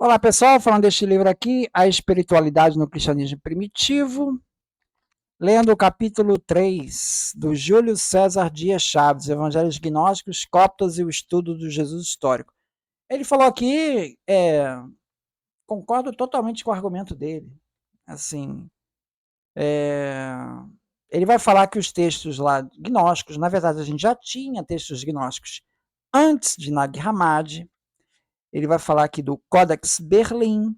Olá pessoal, falando deste livro aqui, A Espiritualidade no Cristianismo Primitivo, lendo o capítulo 3 do Júlio César Dias Chaves, Evangelhos Gnósticos, Coptas e o Estudo do Jesus Histórico. Ele falou aqui, concordo totalmente com o argumento dele. Assim, ele vai falar que os textos lá gnósticos, na verdade a gente já tinha textos gnósticos antes de Nag Hammadi. Ele vai falar aqui do Codex Berlin,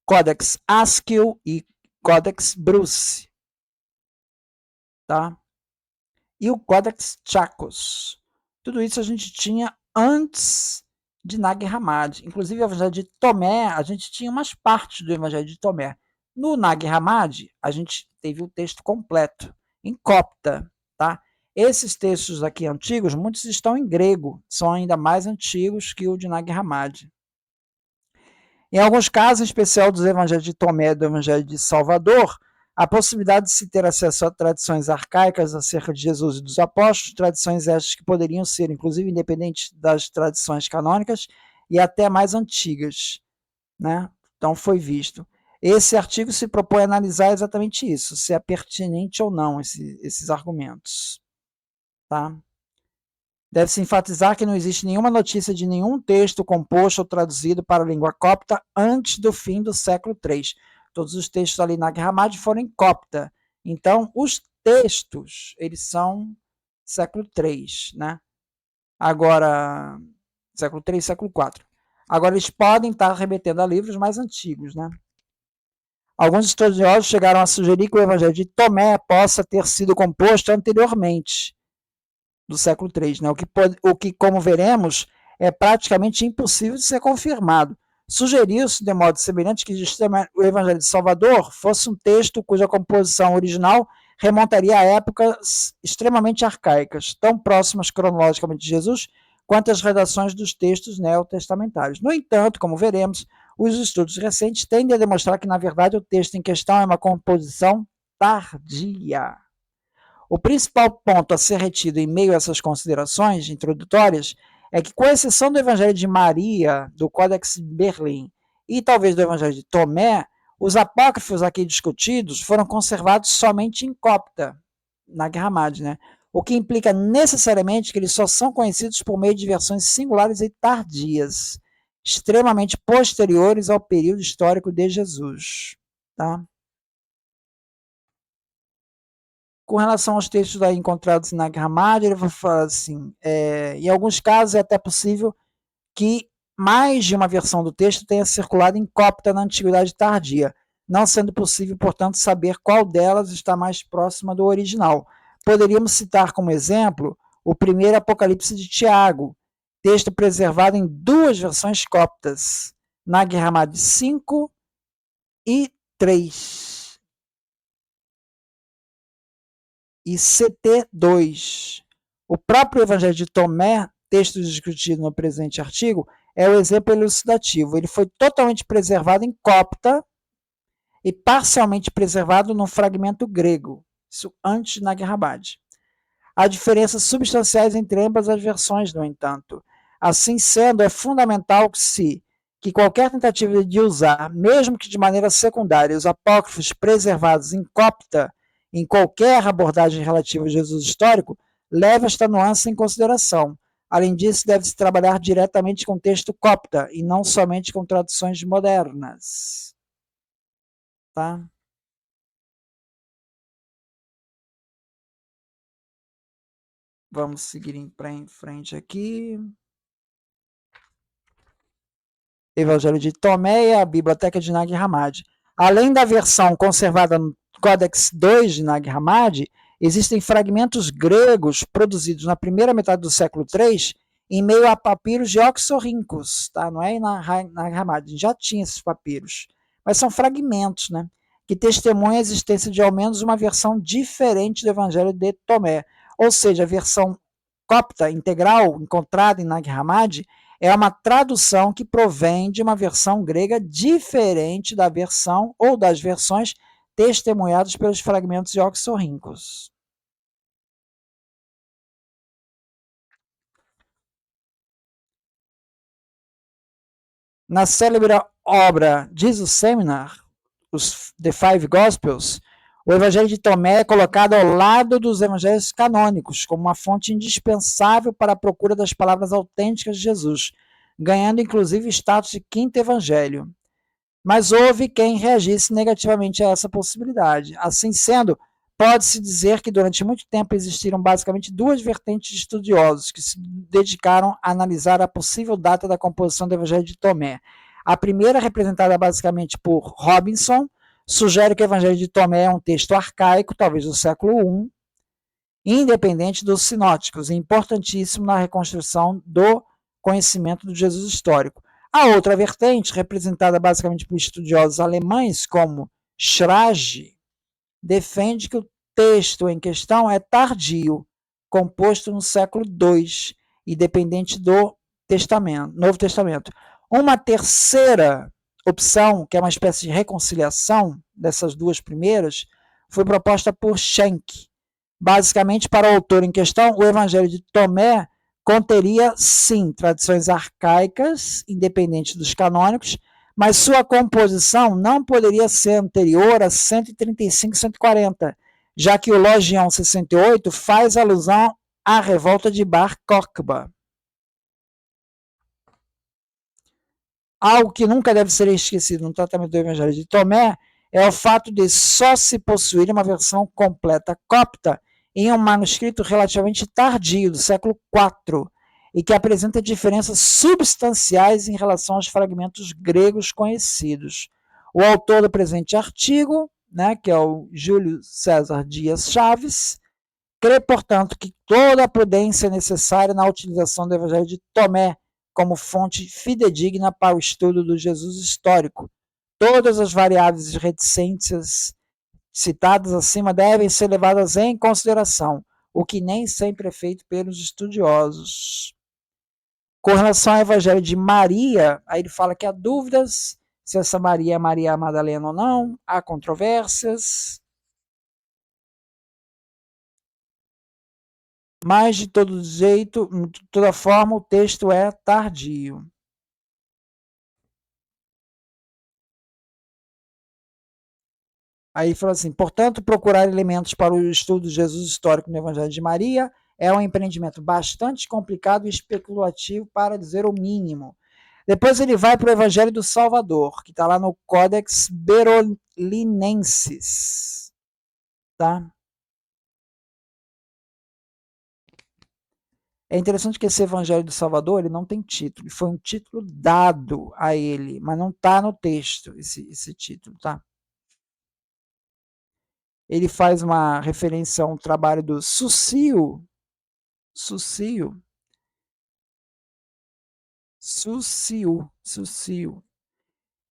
Codex Askew e Codex Bruce, tá? E o Codex Chacos. Tudo isso a gente tinha antes de Nag Hammadi. Inclusive, o Evangelho de Tomé, a gente tinha umas partes do Evangelho de Tomé. No Nag Hammadi, a gente teve o texto completo, em copta, tá? Esses textos aqui antigos, muitos estão em grego, são ainda mais antigos que o de Nag Hammadi. Em alguns casos, em especial dos evangelhos de Tomé e do evangelho de Salvador, a possibilidade de se ter acesso a tradições arcaicas acerca de Jesus e dos apóstolos, tradições estas que poderiam ser, inclusive, independentes das tradições canônicas e até mais antigas, né? Então, foi visto. Esse artigo se propõe a analisar exatamente isso, se é pertinente ou não esses argumentos, tá? Deve-se enfatizar que não existe nenhuma notícia de nenhum texto composto ou traduzido para a língua copta antes do fim do século III. Todos os textos ali na Nag Hammadi foram em copta. Então, os textos, eles são século III, né? Agora, século III, século IV. Agora, eles podem estar remetendo a livros mais antigos, né? Alguns estudiosos chegaram a sugerir que o Evangelho de Tomé possa ter sido composto anteriormente, do século III, né? O que, como veremos, é praticamente impossível de ser confirmado. Sugeriu-se, de modo semelhante, que o Evangelho de Salvador fosse um texto cuja composição original remontaria a épocas extremamente arcaicas, tão próximas cronologicamente de Jesus quanto as redações dos textos neotestamentários. No entanto, como veremos, os estudos recentes tendem a demonstrar que, na verdade, o texto em questão é uma composição tardia. O principal ponto a ser retido em meio a essas considerações introdutórias é que, com exceção do Evangelho de Maria, do Codex Berlim e talvez do Evangelho de Tomé, os apócrifos aqui discutidos foram conservados somente em copta, na Nag Hammadi, né? O que implica necessariamente que eles só são conhecidos por meio de versões singulares e tardias, extremamente posteriores ao período histórico de Jesus, tá? Com relação aos textos aí encontrados na Nag ele vai falar assim, em alguns casos é até possível que mais de uma versão do texto tenha circulado em copta na Antiguidade Tardia, não sendo possível, portanto, saber qual delas está mais próxima do original. Poderíamos citar como exemplo o primeiro Apocalipse de Tiago, texto preservado em duas versões coptas, Nag Hammadi 5 e 3. E CT2. O próprio Evangelho de Tomé, texto discutido no presente artigo, é o exemplo elucidativo. Ele foi totalmente preservado em copta e parcialmente preservado no fragmento grego, isso antes de Nag Hammadi. Há diferenças substanciais entre ambas as versões, no entanto. Assim sendo, é fundamental que qualquer tentativa de usar, mesmo que de maneira secundária, os apócrifos preservados em copta em qualquer abordagem relativa ao Jesus histórico, leve esta nuance em consideração. Além disso, deve-se trabalhar diretamente com texto copta e não somente com traduções modernas. Tá? Vamos seguir em frente aqui. Evangelho de Tomé e a Biblioteca de Nag Hammadi. Além da versão conservada no Codex II de Nag Hammadi, existem fragmentos gregos produzidos na primeira metade do século III em meio a papiros de Oxorhynchus, tá? Não é na Nag Hammadi, já tinha esses papiros, mas são fragmentos, né? Que testemunham a existência de ao menos uma versão diferente do Evangelho de Tomé, ou seja, a versão copta integral encontrada em Nag Hammadi é uma tradução que provém de uma versão grega diferente da versão ou das versões testemunhadas pelos fragmentos de Oxorhynchus. Na célebre obra Jesus Seminar, The Five Gospels, o Evangelho de Tomé é colocado ao lado dos evangelhos canônicos, como uma fonte indispensável para a procura das palavras autênticas de Jesus, ganhando inclusive status de quinto evangelho. Mas houve quem reagisse negativamente a essa possibilidade. Assim sendo, pode-se dizer que durante muito tempo existiram basicamente duas vertentes de estudiosos que se dedicaram a analisar a possível data da composição do Evangelho de Tomé. A primeira, representada basicamente por Robinson, sugere que o Evangelho de Tomé é um texto arcaico, talvez do século I, independente dos sinóticos, e importantíssimo na reconstrução do conhecimento do Jesus histórico. A outra vertente, representada basicamente por estudiosos alemães como Schrage, defende que o texto em questão é tardio, composto no século II e dependente do Novo Testamento. Uma terceira opção, que é uma espécie de reconciliação dessas duas primeiras, foi proposta por Schenck. Basicamente, para o autor em questão, o Evangelho de Tomé conteria, sim, tradições arcaicas, independentes dos canônicos, mas sua composição não poderia ser anterior a 135 e 140, já que o Logion 68 faz alusão à revolta de Bar Kokhba. Algo que nunca deve ser esquecido no tratamento do Evangelho de Tomé é o fato de só se possuir uma versão completa copta em um manuscrito relativamente tardio, do século IV, e que apresenta diferenças substanciais em relação aos fragmentos gregos conhecidos. O autor do presente artigo, né, que é o Júlio César Dias Chaves, crê, portanto, que toda a prudência é necessária na utilização do Evangelho de Tomé como fonte fidedigna para o estudo do Jesus histórico. Todas as variáveis e reticências citadas acima devem ser levadas em consideração, o que nem sempre é feito pelos estudiosos. Com relação ao Evangelho de Maria, aí ele fala que há dúvidas se essa Maria é Maria Madalena ou não, há controvérsias, mas de todo jeito, de toda forma, o texto é tardio. Aí fala assim: portanto, procurar elementos para o estudo de Jesus histórico no Evangelho de Maria é um empreendimento bastante complicado e especulativo, para dizer o mínimo. Depois ele vai para o Evangelho do Salvador, que está lá no Codex Berolinensis. Tá? É interessante que esse Evangelho do Salvador ele não tem título, foi um título dado a ele, mas não está no texto esse título. Tá? Ele faz uma referência a um trabalho do Sucio,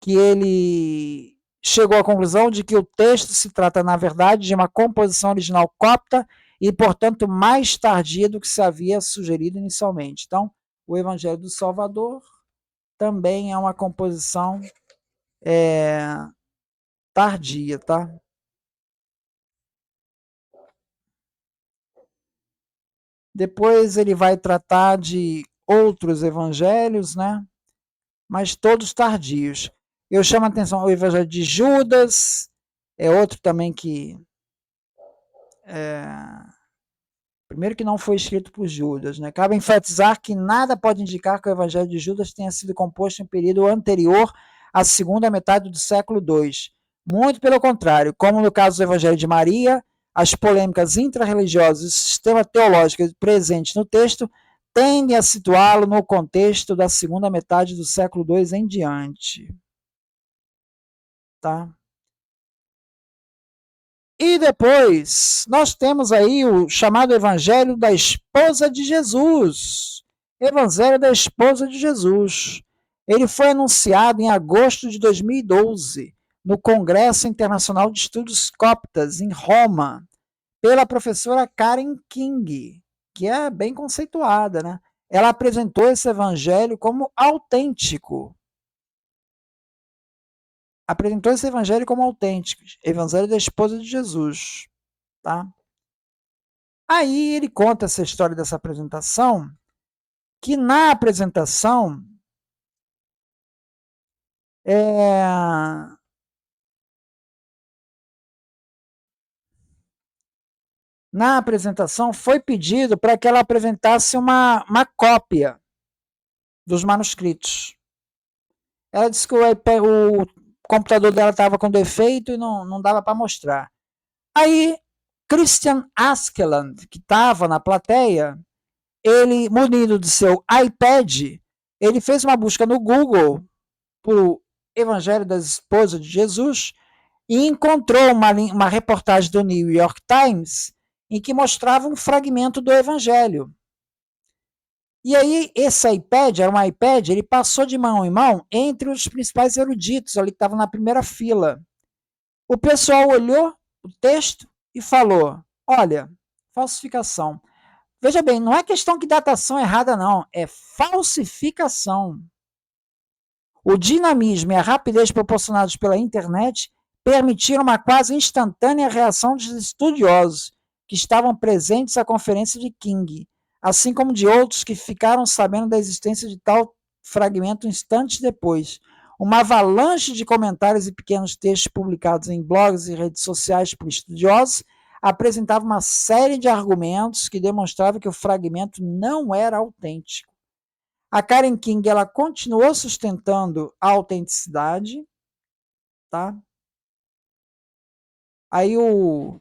que ele chegou à conclusão de que o texto se trata, na verdade, de uma composição original copta e, portanto, mais tardia do que se havia sugerido inicialmente. Então, o Evangelho do Salvador também é uma composição tardia, tá? Depois ele vai tratar de outros evangelhos, né? Mas todos tardios. Eu chamo a atenção o Evangelho de Judas, é outro também que primeiro que não foi escrito por Judas, né? Cabe enfatizar que nada pode indicar que o Evangelho de Judas tenha sido composto em período anterior à segunda metade do século II. Muito pelo contrário, como no caso do Evangelho de Maria, as polêmicas intrarreligiosas e o sistema teológico presente no texto tendem a situá-lo no contexto da segunda metade do século II em diante. Tá? E depois, nós temos aí o chamado Evangelho da Esposa de Jesus. Evangelho da Esposa de Jesus. Ele foi anunciado em agosto de 2012, no Congresso Internacional de Estudos Coptas, em Roma, pela professora Karen King, que é bem conceituada, né? Ela apresentou esse evangelho como autêntico. Apresentou esse evangelho como autêntico. Evangelho da Esposa de Jesus. Tá? Aí ele conta essa história dessa apresentação, que na apresentação É... Na apresentação, foi pedido para que ela apresentasse uma cópia dos manuscritos. Ela disse que o computador dela estava com defeito e não dava para mostrar. Aí, Christian Askeland, que estava na plateia, ele, munido de seu iPad, ele fez uma busca no Google por Evangelho das Esposas de Jesus e encontrou uma reportagem do New York Times em que mostrava um fragmento do Evangelho. E aí, esse iPad, era um iPad, ele passou de mão em mão entre os principais eruditos ali que estavam na primeira fila. O pessoal olhou o texto e falou: olha, falsificação. Veja bem, não é questão de datação errada, não, é falsificação. O dinamismo e a rapidez proporcionados pela internet permitiram uma quase instantânea reação dos estudiosos que estavam presentes à conferência de King, assim como de outros que ficaram sabendo da existência de tal fragmento instantes depois. Uma avalanche de comentários e pequenos textos publicados em blogs e redes sociais por estudiosos apresentava uma série de argumentos que demonstravam que o fragmento não era autêntico. A Karen King ela continuou sustentando a autenticidade, tá? Aí o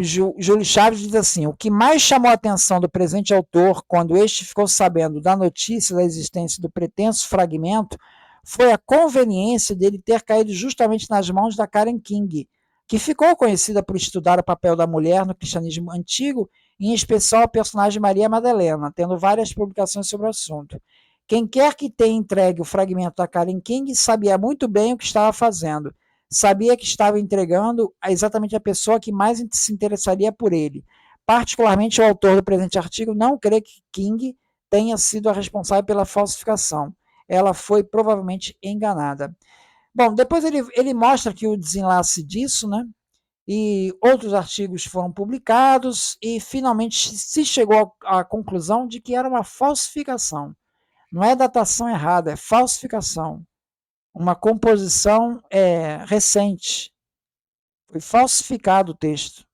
Júlio Chaves diz assim: o que mais chamou a atenção do presente autor quando este ficou sabendo da notícia da existência do pretenso fragmento foi a conveniência dele ter caído justamente nas mãos da Karen King, que ficou conhecida por estudar o papel da mulher no cristianismo antigo, em especial a personagem Maria Madalena, tendo várias publicações sobre o assunto. Quem quer que tenha entregue o fragmento da Karen King sabia muito bem o que estava fazendo. Sabia que estava entregando exatamente a pessoa que mais se interessaria por ele. Particularmente, o autor do presente artigo não crê que King tenha sido a responsável pela falsificação. Ela foi provavelmente enganada. Bom, depois ele mostra que o desenlace disso, né? E outros artigos foram publicados e finalmente se chegou à conclusão de que era uma falsificação. Não é datação errada, é falsificação. Uma composição recente. Foi falsificado o texto.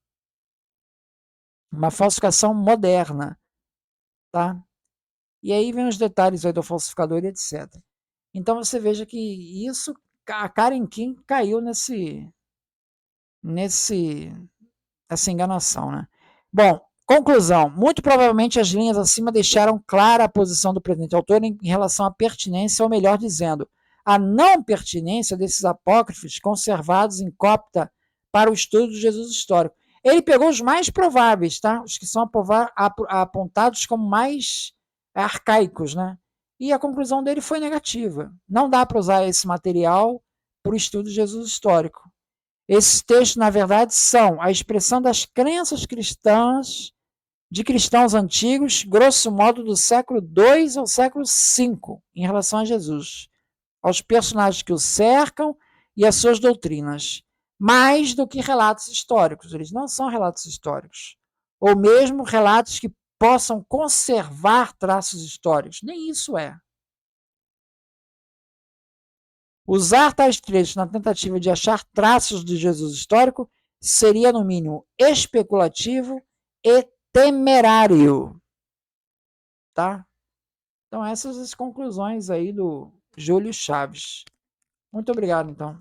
Uma falsificação moderna. Tá? E aí vem os detalhes aí do falsificador e etc. Então você veja que isso, a Karen King caiu nesse essa enganação, né? Bom, conclusão. Muito provavelmente as linhas acima deixaram clara a posição do presente autor em relação à pertinência, ou melhor dizendo, a não pertinência desses apócrifos conservados em cópia para o estudo do Jesus histórico. Ele pegou os mais prováveis, tá? Os que são apontados como mais arcaicos, né? E a conclusão dele foi negativa. Não dá para usar esse material para o estudo de Jesus histórico. Esses textos, na verdade, são a expressão das crenças cristãs de cristãos antigos, grosso modo do século II ao século V, em relação a Jesus, aos personagens que o cercam e às suas doutrinas, mais do que relatos históricos. Eles não são relatos históricos, ou mesmo relatos que possam conservar traços históricos. Nem isso é. Usar tais trechos na tentativa de achar traços de Jesus histórico seria, no mínimo, especulativo e temerário. Tá? Então, essas as conclusões aí do Júlio Chaves. Muito obrigado, então.